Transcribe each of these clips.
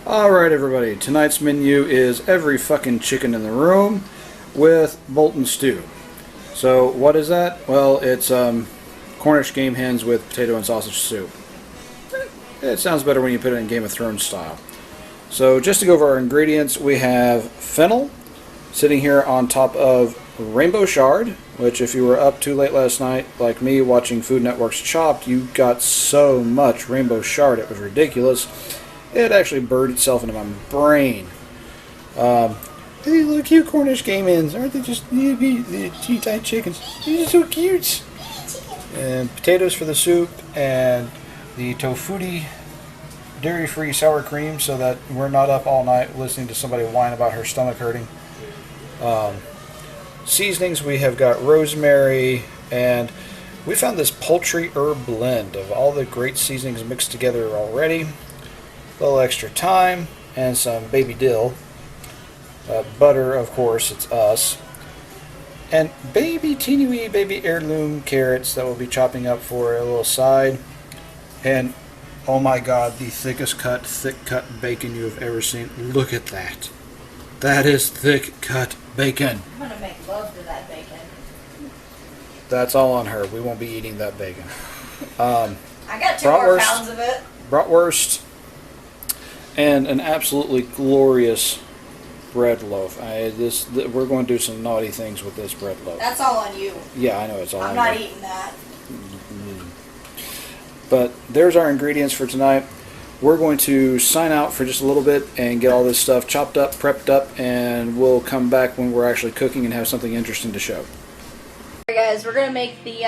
Alright everybody, tonight's menu is every fucking chicken in the room with Bolton stew. So what is that? Well, it's Cornish game hens with potato and sausage soup. It sounds better when you put it in Game of Thrones style. So just to go over our ingredients, we have fennel sitting here on top of rainbow chard, which if you were up too late last night, like me, watching Food Network's Chopped, you got so much rainbow chard it was ridiculous. It actually burned itself into my brain. Hey, look cute Cornish game hens. Aren't they just the G-type chickens? These are so cute. And potatoes for the soup, and the Tofutti dairy-free sour cream so that we're not up all night listening to somebody whine about her stomach hurting. Seasonings, we have got rosemary, and we found this poultry herb blend of all the great seasonings mixed together already. A little extra thyme and some baby dill. Butter, of course, it's us. And teeny wee baby heirloom carrots that we'll be chopping up for a little side. And oh my god, the thick cut bacon you have ever seen. Look at that. That is thick cut bacon. I'm gonna make love to that bacon. That's all on her. We won't be eating that bacon. I got 2 more pounds of it. Bratwurst. And an absolutely glorious bread loaf. We're going to do some naughty things with this bread loaf. That's all on you. Yeah, I know it's all on I'm you. not eating that. But there's our ingredients for tonight. We're going to sign out for just a little bit and get all this stuff chopped up, prepped up, and we'll come back when we're actually cooking and have something interesting to show. Alright guys, we're going to make the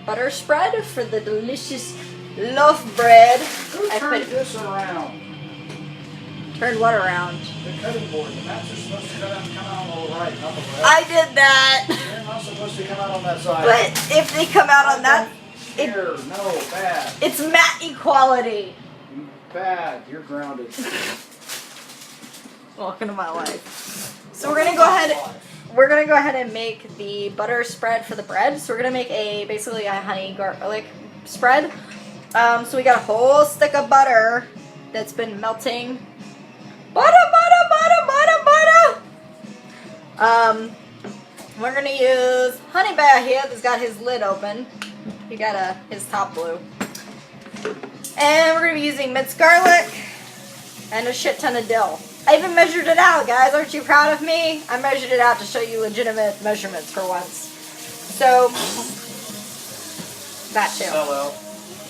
butter spread for the delicious loaf bread. Who turned this around? Turned what around? The cutting board. The mats are supposed to come out on the right, not the left. I did that. They're not supposed to come out on that side. But if they come out on that, Here, no, bad. it's mat equality. Bad. You're grounded. Welcome to my life. So we're gonna go ahead and make the butter spread for the bread. So we're gonna make basically a honey garlic spread. So we got a whole stick of butter that's been melting. Butter. We're gonna use Honey Bear here that's got his lid open. He got his top blue. And we're gonna be using minced garlic and a shit ton of dill. I even measured it out, guys. Aren't you proud of me? I measured it out to show you legitimate measurements for once. So that too. Hello.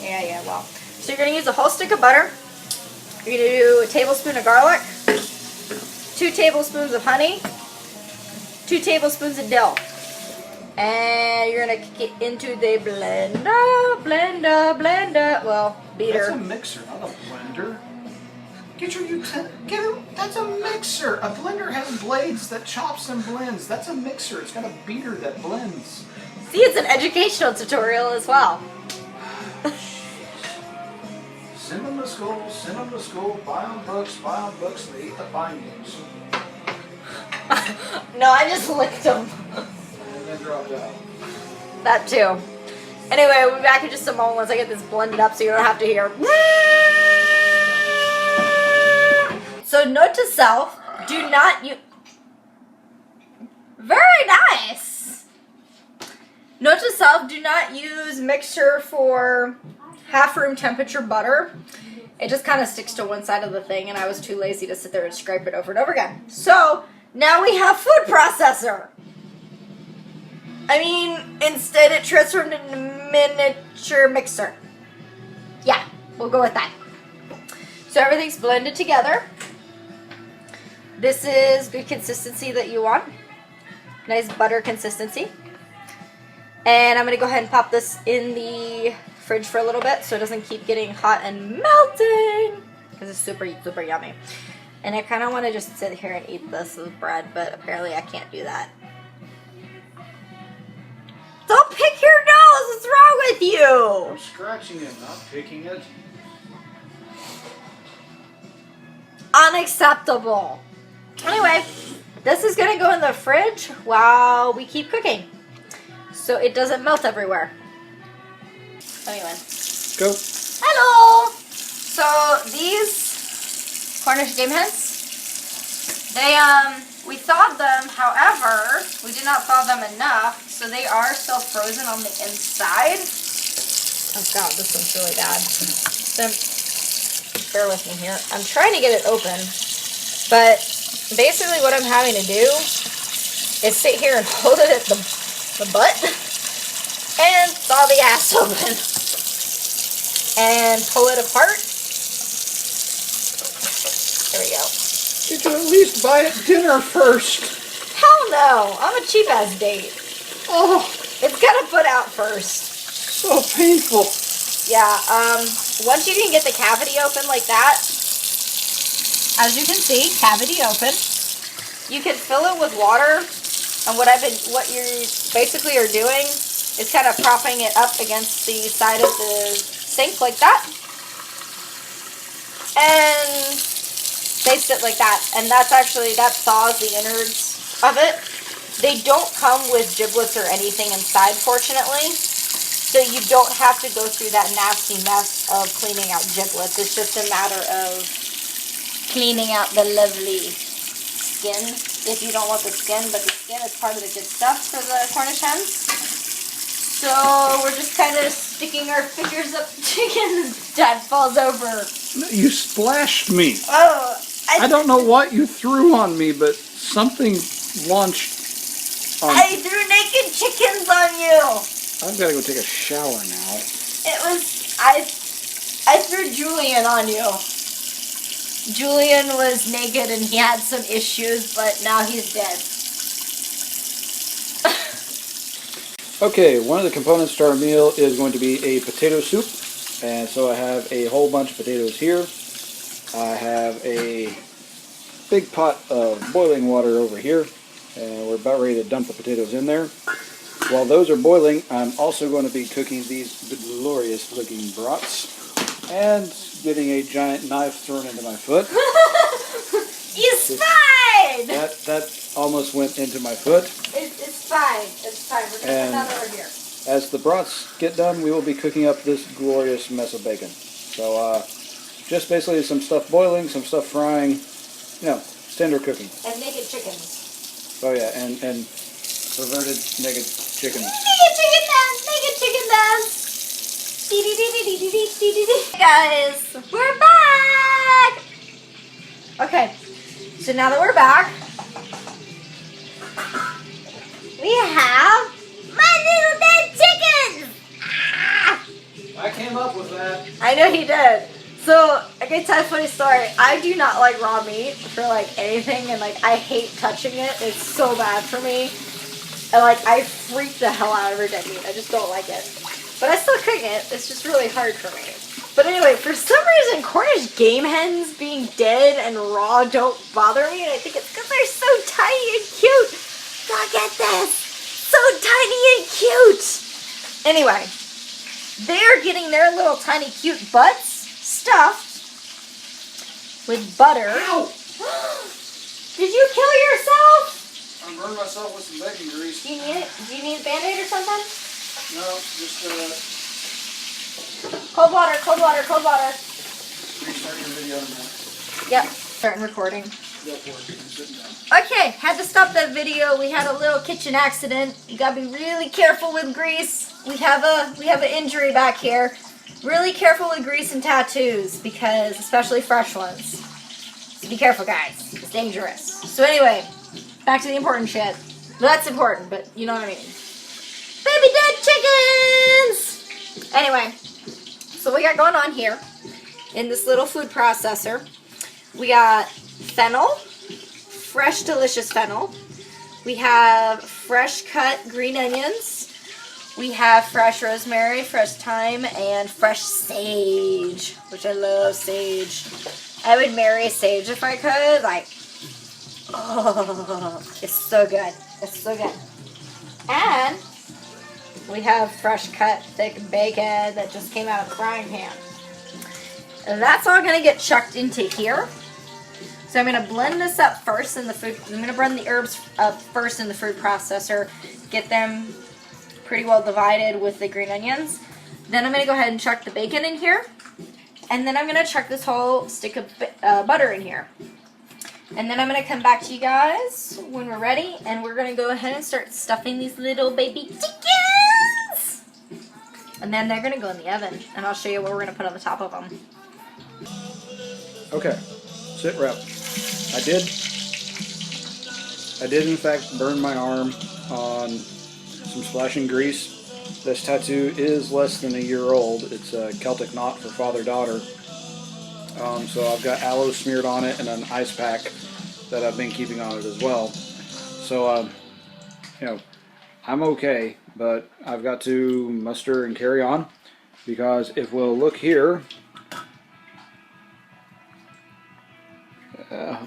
Yeah, well. So you're gonna use a whole stick of butter. You're gonna do a tablespoon of garlic, 2 tablespoons of honey, 2 tablespoons of dill. And you're gonna kick it into the blender. Well, beater. That's a mixer, not a blender. Get your that's a mixer. A blender has blades that chops and blends. That's a mixer. It's got a beater that blends. See, it's an educational tutorial as well. Send them to school, buy them books, they eat the bindings. No, I just licked them. And then dropped out. That too. Anyway, we'll be back in just a moment once I get this blended up so you don't have to hear. So note to self, do not use... Very nice! Note to self, do not use mixture for half room temperature butter. It just kind of sticks to one side of the thing and I was too lazy to sit there and scrape it over and over again. So, now we have food processor. I mean, instead it transformed into miniature mixer. Yeah, we'll go with that. So everything's blended together. This is good consistency that you want. Nice butter consistency. And I'm going to go ahead and pop this in the fridge for a little bit so it doesn't keep getting hot and melting. Because it's super, super yummy. And I kind of want to just sit here and eat this with bread, but apparently I can't do that. Don't pick your nose! What's wrong with you? I'm scratching it, not picking it. Unacceptable. Anyway, this is going to go in the fridge while we keep cooking. So it doesn't melt everywhere. Anyway. Go. Hello! So these Cornish game hens. They, we thawed them, however, we did not thaw them enough, so they are still frozen on the inside. Oh god, this one's really bad. So, bear with me here. I'm trying to get it open, but basically what I'm having to do is sit here and hold it at the butt and thaw the ass open and pull it apart. There we go. You should at least buy it dinner first. Hell no, I'm a cheap ass date. Oh, It's gotta put out first. so painful. Yeah, once you can get the cavity open like that, as you can see, cavity open, you can fill it with water, and what you basically are doing is kind of propping it up against the side of the sink like that, and they sit like that, and that thaws the innards of it. They don't come with giblets or anything inside, fortunately. So you don't have to go through that nasty mess of cleaning out giblets. It's just a matter of cleaning out the lovely skin, if you don't want the skin, but the skin is part of the good stuff for the Cornish hens. So we're just kind of sticking our fingers up the chicken. Dad falls over. You splashed me. Oh, I don't know what you threw on me, but something launched on... I threw naked chickens on you. I've got to go take a shower now. It was, I threw Julian on you. Julian was naked and he had some issues, but now he's dead. Okay, one of the components to our meal is going to be a potato soup. And so I have a whole bunch of potatoes here. I have a big pot of boiling water over here. And we're about ready to dump the potatoes in there. While those are boiling, I'm also going to be cooking these glorious looking brats. And getting a giant knife thrown into my foot. You spied! That almost went into my foot. It's fine. It's fine. We're going to put that over here. As the brats get done, we will be cooking up this glorious mess of bacon. So, just basically some stuff boiling, some stuff frying, you know, standard cooking. And naked chickens. Oh yeah, and perverted naked chickens. Naked chicken dance! Naked chicken dance! Hey guys, we're back! Okay, so now that we're back, we have my little dead chickens! Ah! I came up with that. I know he did. So, I can tell you a funny story. I do not like raw meat for like anything, and like I hate touching it. It's so bad for me. And like I freak the hell out of dead meat. I just don't like it. But I still cook it. It's just really hard for me. But anyway, for some reason, Cornish game hens being dead and raw don't bother me, and I think it's because they're so tiny and cute. Look at this! So tiny and cute! Anyway, they're getting their little tiny cute butts stuffed with butter. Ow! Did you kill yourself? I burned myself with some bacon grease. Do you need it? Do you need a Band-Aid or something? No, just Cold water, cold water, cold water. restart your video now. Yep, starting recording. Go for it. I'm sitting down. Okay, had to stop that video. We had a little kitchen accident. You gotta be really careful with grease. We have an injury back here. Really careful with grease and tattoos, because especially fresh ones. So be careful, guys. It's dangerous. So anyway, back to the important shit. Well, that's important, but you know what I mean. Baby dead chickens! Anyway, so we got going on here in this little food processor. We got fennel, fresh delicious fennel. We have fresh cut green onions. We have fresh rosemary, fresh thyme, and fresh sage, which I love sage. I would marry sage if I could. Like, oh, it's so good. It's so good. And we have fresh cut thick bacon that just came out of the frying pan. And that's all going to get chucked into here. So I'm going to blend this up first in the food. I'm going to blend the herbs up first in the food processor. Get them pretty well divided with the green onions. Then I'm going to go ahead and chuck the bacon in here. And then I'm going to chuck this whole stick of butter in here. And then I'm going to come back to you guys when we're ready. And we're going to go ahead and start stuffing these little baby chickens. And then they're going to go in the oven. And I'll show you what we're going to put on the top of them. Okay, sit rep. I did in fact burn my arm on some splashing grease. This tattoo is less than a year old. It's a Celtic knot for father-daughter. So I've got aloe smeared on it and an ice pack that I've been keeping on it as well. So, you know, I'm okay, but I've got to muster and carry on, because if we'll look here, you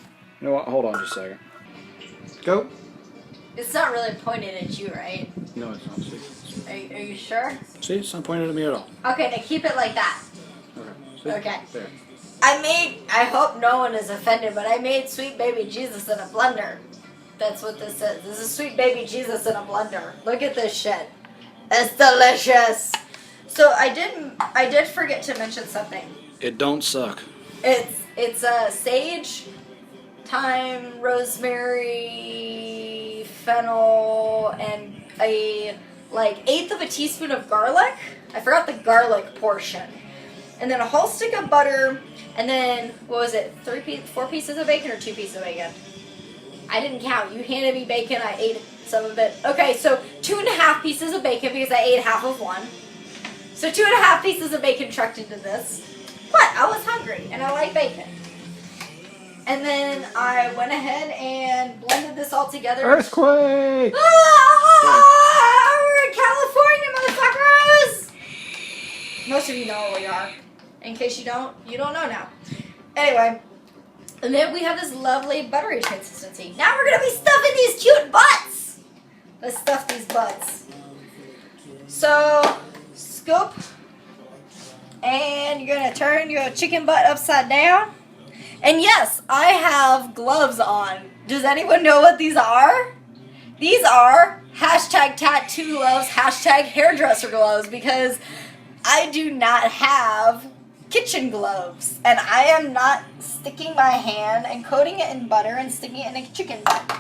know what, hold on just a second. Go. It's not really pointed at you, right? No, it's not. See? Are you sure? See, it's not pointed at me at all. Okay, now keep it like that. Okay. See? Okay. There. I hope no one is offended, but I made sweet baby Jesus in a blender. That's what this is. This is sweet baby Jesus in a blender. Look at this shit. It's delicious. So I did forget to mention something. It don't suck. It's sage, thyme, rosemary, fennel, and a eighth of a teaspoon of garlic. I forgot the garlic portion. And then a whole stick of butter, and then, what was it, 4 pieces of bacon or 2 pieces of bacon? I didn't count. You handed me bacon, I ate some of it. Okay, so 2.5 pieces of bacon because I ate half of one. So 2.5 pieces of bacon trucked into this. But I was hungry, and I like bacon. And then I went ahead and blended this all together. Earthquake! Ah, we're in California, motherfuckers! Most of you know where we are. In case you don't know now. Anyway, and then we have this lovely buttery consistency. Now we're going to be stuffing these cute butts. Let's stuff these butts. So, scoop. And you're going to turn your chicken butt upside down. And yes, I have gloves on. Does anyone know what these are? These are hashtag tattoo gloves, hashtag hairdresser gloves, because I do not have kitchen gloves. And I am not sticking my hand and coating it in butter and sticking it in a chicken butt.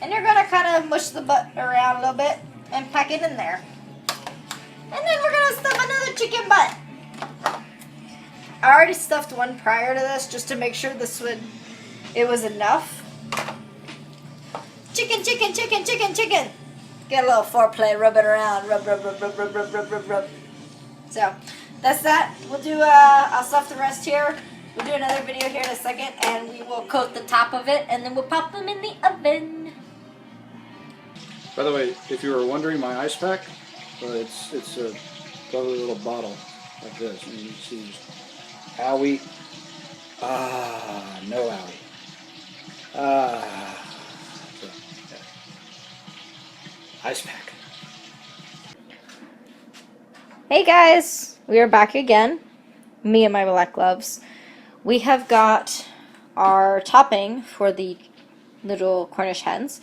And you're going to kind of mush the butt around a little bit and pack it in there. And then we're going to stuff another chicken butt. I already stuffed one prior to this just to make sure it was enough. Chicken, chicken, chicken, chicken, chicken. Get a little foreplay, rub it around, rub, rub, rub, rub, rub, rub, rub, rub, rub. So, that's that. We'll do, I'll stuff the rest here. We'll do another video here in a second, and we will coat the top of it, and then we'll pop them in the oven. By the way, if you were wondering, my ice pack, it's a lovely little bottle like this. And you can see owie. Ah, no owie. Ah. So, yeah. Ice pack. Hey guys, we are back again. Me and my black gloves. We have got our topping for the little Cornish hens.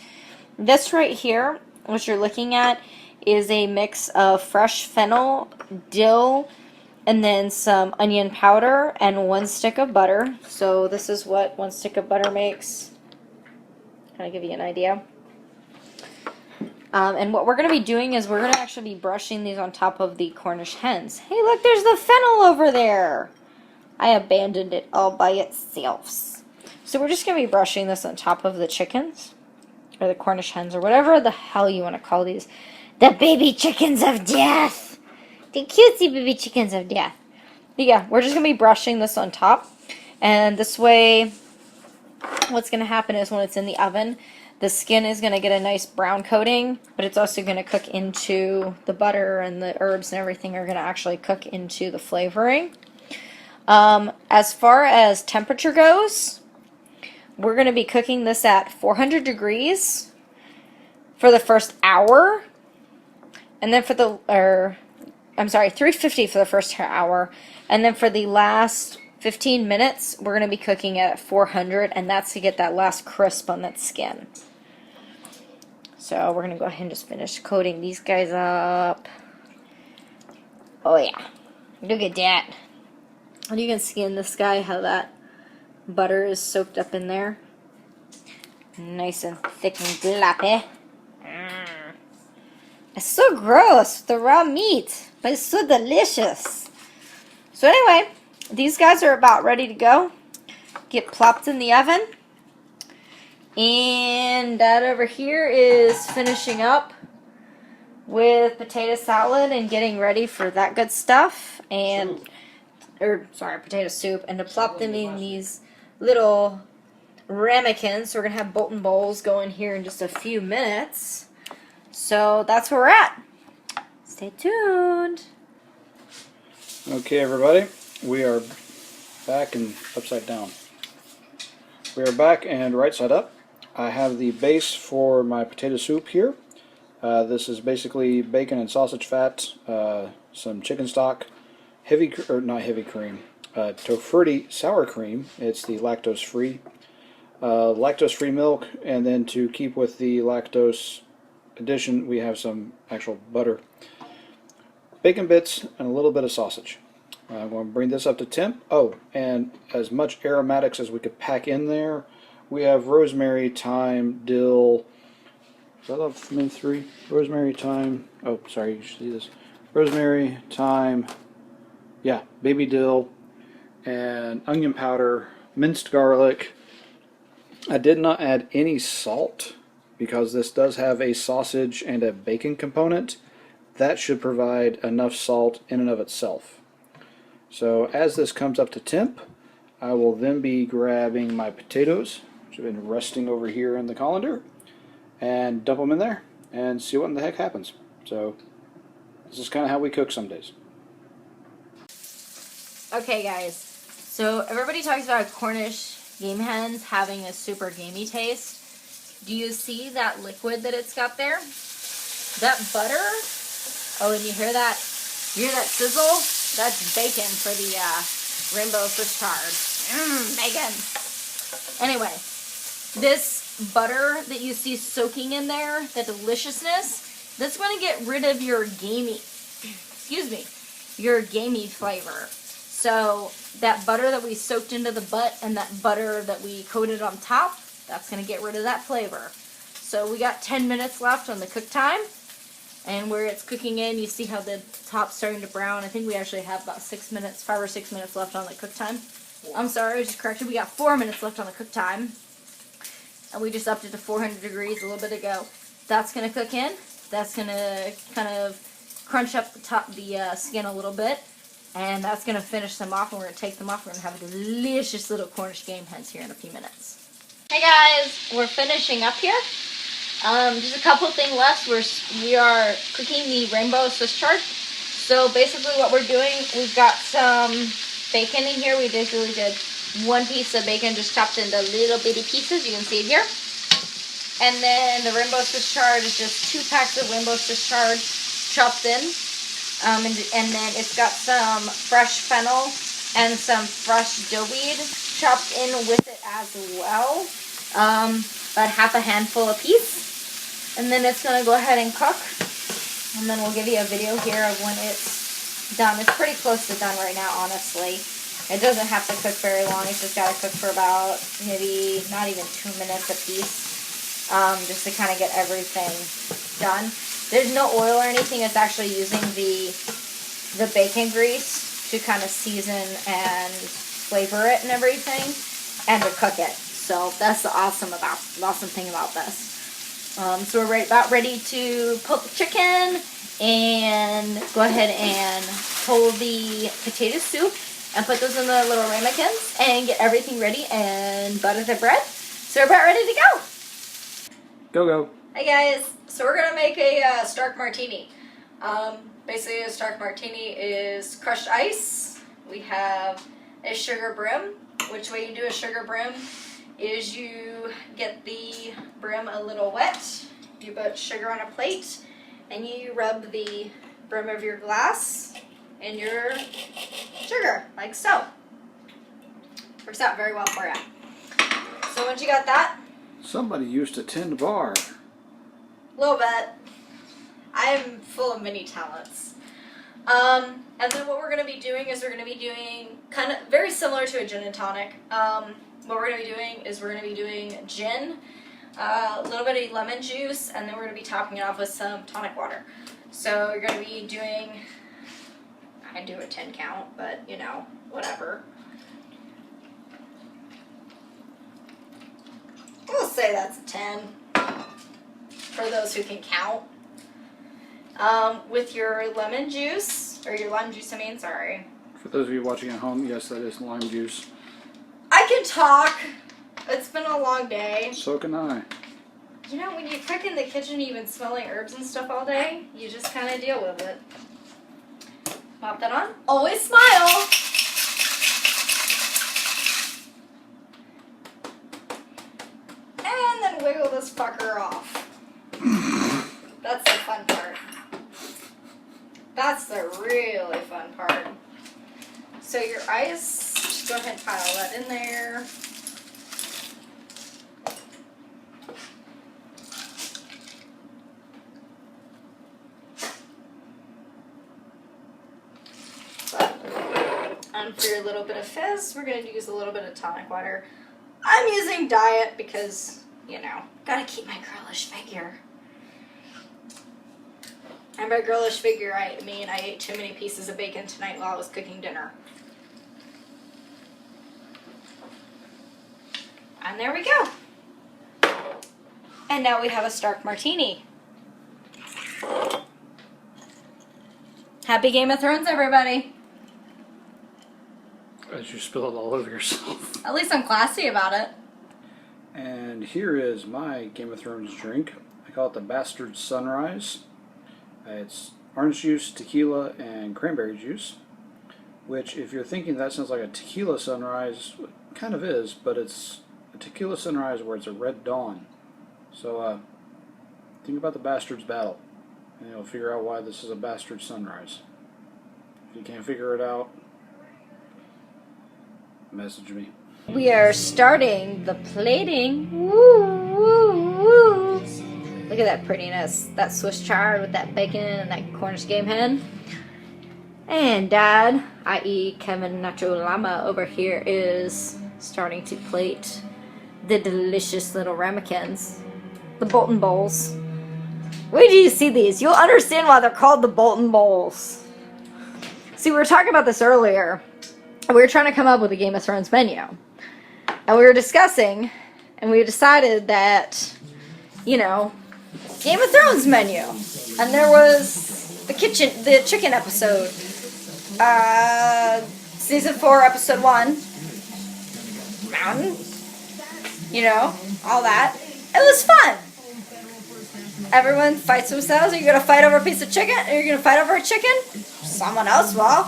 This right here, what you're looking at, is a mix of fresh fennel, dill, and then some onion powder and 1 stick of butter. So this is what 1 stick of butter makes. Kind of give you an idea. And what we're going to be doing is we're going to actually be brushing these on top of the Cornish hens. Hey, look, there's the fennel over there. I abandoned it all by itself. So we're just going to be brushing this on top of the chickens, or the Cornish hens, or whatever the hell you want to call these. The baby chickens of death. The cutesy baby chickens of death. But yeah, we're just going to be brushing this on top. And this way, what's going to happen is when it's in the oven, the skin is going to get a nice brown coating, but it's also going to cook into the butter, and the herbs and everything are going to actually cook into the flavoring. As far as temperature goes, we're going to be cooking this at 400 degrees for the first hour, and then for the, 350 for the first hour, and then for the last 15 minutes, we're going to be cooking at 400, and that's to get that last crisp on that skin. So we're going to go ahead and just finish coating these guys up. Oh yeah, look at that. And you can see in this guy how that butter is soaked up in there. Nice and thick and gloppy. It's so gross, the raw meat, but it's so delicious. So anyway, these guys are about ready to go. Get plopped in the oven. And Dad over here is finishing up with potato salad and getting ready for that good stuff. And, potato soup. And to plop them in these little ramekins. So we're going to have Bolton bowls going here in just a few minutes. So that's where we're at. Stay tuned. Okay, everybody, we are back and upside down. We are back and right side up. I have the base for my potato soup here. This is basically bacon and sausage fat, some chicken stock, Tofurky sour cream. It's the lactose-free. Lactose-free milk, and then to keep with the lactose addition, we have some actual butter, bacon bits, and a little bit of sausage. I'm going to bring this up to temp. Oh, and as much aromatics as we could pack in there. We have rosemary, thyme, dill. Is that the main three? Rosemary, thyme. Oh, sorry, you should see this. Rosemary, thyme. Yeah, baby dill, and onion powder, minced garlic. I did not add any salt because this does have a sausage and a bacon component. That should provide enough salt in and of itself. So as this comes up to temp, I will then be grabbing my potatoes, which have been resting over here in the colander, and dump them in there and see what in the heck happens. So this is kind of how we cook some days. Okay, guys. So everybody talks about Cornish game hens having a super gamey taste. Do you see that liquid that it's got there? That butter. Oh, and you hear that? You hear that sizzle? That's bacon for the rainbow Swiss chard. Bacon. Anyway, this butter that you see soaking in there, the deliciousness, that's going to get rid of your gamey, your gamey flavor. So that butter that we soaked into the butt and that butter that we coated on top, that's going to get rid of that flavor. So we got 10 minutes left on the cook time. And where it's cooking in, you see how the top's starting to brown. I think we actually have about 5 or 6 minutes left on the cook time. I'm sorry, I just corrected. We got 4 minutes left on the cook time. And we just upped it to 400 degrees a little bit ago. That's going to cook in. That's going to kind of crunch up the skin a little bit. And that's going to finish them off, and we're going to take them off. We're going to have a delicious little Cornish game hens here in a few minutes. Hey guys, we're finishing up here. Just a couple things left. We are cooking the rainbow Swiss chard. So basically what we're doing, we've got some bacon in here. We basically did 1 piece of bacon just chopped into little bitty pieces. You can see it here. And then the rainbow Swiss chard is just 2 packs of rainbow Swiss chard chopped in. And then it's got some fresh fennel and some fresh dill weed chopped in with it as well. About half a handful a piece. And then it's going to go ahead and cook. And then we'll give you a video here of when it's done. It's pretty close to done right now, honestly. It doesn't have to cook very long. It's just got to cook for about maybe not even 2 minutes a piece. Just to kind of get everything done. There's no oil or anything. It's actually using the bacon grease to kind of season and flavor it and everything, and to cook it. So that's the awesome thing about this. So we're about ready to put the chicken and go ahead and pull the potato soup and put those in the little ramekins and get everything ready and butter the bread. So we're about ready to go. Go. Hey guys, so we're gonna make a Stark Martini. Basically a Stark Martini is crushed ice. We have a sugar brim. Which way you do a sugar brim is you get the brim a little wet, you put sugar on a plate, and you rub the brim of your glass in your sugar, like so. Works out very well for you. So once you got that, Somebody used to tend bar. a little bit. I am full of many talents. And then what we're going to be doing is we're going to be doing kind of very similar to a gin and tonic. What we're going to be doing is we're going to be doing gin, a little bit of lemon juice, and then we're going to be topping it off with some tonic water. So you're going to be doing, I do a 10 count, but you know, whatever. We'll say that's a 10 for those who can count. With your lemon juice, or your lime juice, I mean, sorry. For those of you watching at home, yes, that is lime juice. I can talk. It's been a long day. So can I. You know, when you cook in the kitchen, you've been smelling herbs and stuff all day, you just kind of deal with it. Pop that on. Always smile. And then wiggle this fucker off. That's the fun part. That's the really fun part. So your ice, just go ahead and pile that in there. And for your little bit of fizz, we're going to use a little bit of tonic water. I'm using diet because, you know, gotta keep my girlish figure. And by girlish figure, I mean I ate too many pieces of bacon tonight while I was cooking dinner. And there we go. And now we have a Stark Martini. Happy Game of Thrones, everybody. As you spill it all over yourself. At least I'm classy about it. And here is my Game of Thrones drink. I call it the Bastard Sunrise. It's orange juice, tequila, and cranberry juice. Which, if you're thinking that sounds like a tequila sunrise, it kind of is, but it's a tequila sunrise where it's a red dawn. So, think about the Bastards battle, and you'll figure out why this is a Bastard Sunrise. If you can't figure it out, message me. We are starting the plating. Woo, woo, woo. Look at that prettiness. That Swiss chard with that bacon and that Cornish game hen. And Dad, i.e. Kevin Nacho Llama over here, is starting to plate the delicious little ramekins. The Bolton Bowls. Wait till you see these. You'll understand why they're called the Bolton Bowls. See, we were talking about this earlier. We were trying to come up with a Game of Thrones menu. And we were discussing, and we decided that, you know, Game of Thrones menu. And there was the chicken episode. Season 4, episode 1. Mountain. You know, all that. It was fun. Everyone fights themselves. Are you going to fight over a piece of chicken? Are you going to fight over a chicken? Someone else will.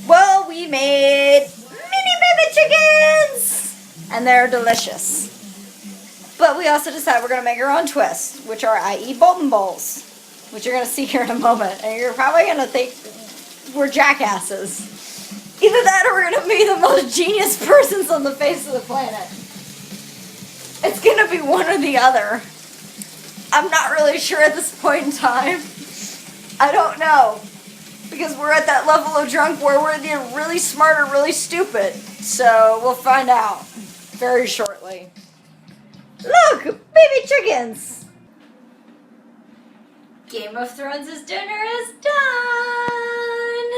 Well, we made mini baby chickens! And they're delicious. But we also decided we're going to make our own twist, which are i.e. Bolton Bowls, which you're going to see here in a moment. And you're probably going to think we're jackasses. Either that or we're going to be the most genius persons on the face of the planet. It's going to be one or the other. I'm not really sure at this point in time. I don't know. Because we're at that level of drunk where we're either really smart or really stupid. So we'll find out very shortly. Look! Baby chickens! Game of Thrones' dinner is done!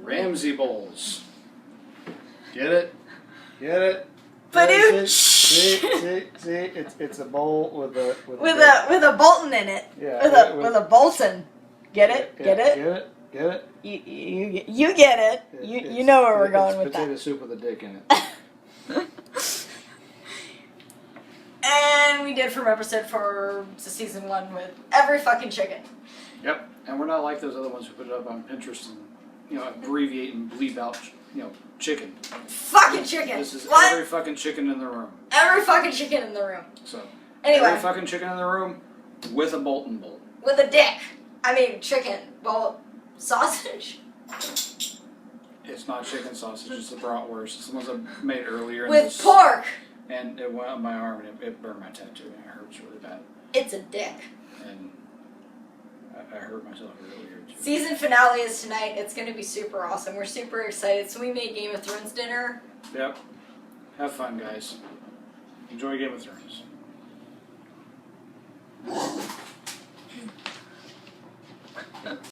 Ramsay bowls. Get it? Get it? Badooch! See, it's a bowl with a Bolton in it. Yeah. With a Bolton. Get it? Get it? Get it? Get it? You get it. You know where we're going with that. Potato soup with a dick in it. And we did from episode 4 to season 1 with every fucking chicken. Yep. And we're not like those other ones who put it up on Pinterest and, you know, abbreviate and bleep out, you know, chicken. Fucking chicken. This is what? every fucking chicken in the room. Every fucking chicken in the room. So, anyway. every fucking chicken in the room with a Bolton bowl. With a dick. I mean, chicken. Well, sausage. It's not chicken sausage, it's the bratwurst. It's the ones I made earlier. With pork. And it went on my arm and it burned my tattoo and it hurts really bad. It's a dick. And I hurt myself earlier too. Season finale is tonight. It's going to be super awesome. We're super excited. So we made Game of Thrones dinner. Yep. Have fun, guys. Enjoy Game of Thrones.